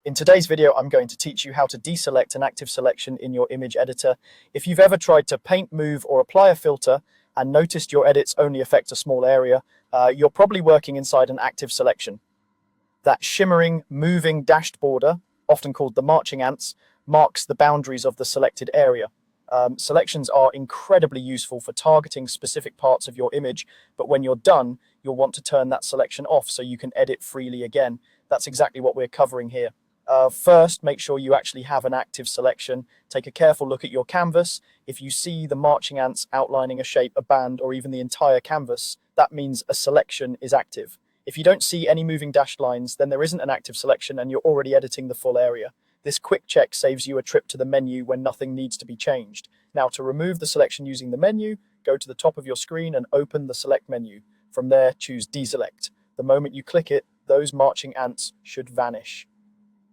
In today's video, I'm going to teach you how to deselect an active selection in your image editor. If you've ever tried to paint, move, or apply a filter and noticed your edits only affect a small area, you're probably working inside an active selection. That shimmering, moving dashed border, often called the marching ants, marks the boundaries of the selected area. Selections are incredibly useful for targeting specific parts of your image, but when you're done, you'll want to turn that selection off so you can edit freely again. That's exactly what we're covering here. First, make sure you actually have an active selection. Take a careful look at your canvas. If you see the marching ants outlining a shape, a band, or even the entire canvas, that means a selection is active. If you don't see any moving dashed lines, then there isn't an active selection and you're already editing the full area. This quick check saves you a trip to the menu when nothing needs to be changed. Now, to remove the selection using the menu, go to the top of your screen and open the Select menu. From there, choose Deselect. The moment you click it, those marching ants should vanish.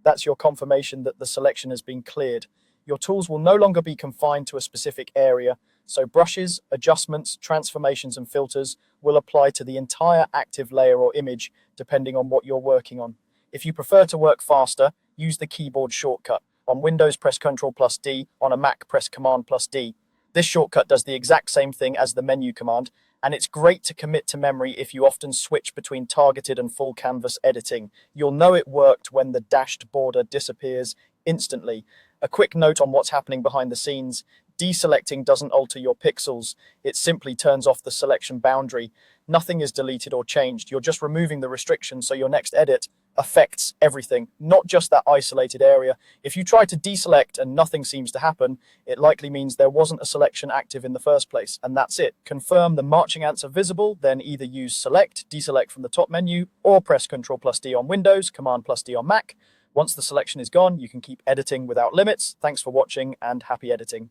That's your confirmation that the selection has been cleared. Your tools will no longer be confined to a specific area, so brushes, adjustments, transformations, and filters will apply to the entire active layer or image, depending on what you're working on. If you prefer to work faster, use the keyboard shortcut. On Windows, press Ctrl+D. On a Mac, press Command+D. This shortcut does the exact same thing as the menu command, and it's great to commit to memory if you often switch between targeted and full canvas editing. You'll know it worked when the dashed border disappears instantly. A quick note on what's happening behind the scenes. Deselecting doesn't alter your pixels. It simply turns off the selection boundary. Nothing is deleted or changed. You're just removing the restriction so your next edit affects everything, not just that isolated area. If you try to deselect and nothing seems to happen, it likely means there wasn't a selection active in the first place, and that's it. Confirm the marching ants are visible, then either use Select, Deselect from the top menu, or press Ctrl+D on Windows, Command+D on Mac. Once the selection is gone, you can keep editing without limits. Thanks for watching and happy editing.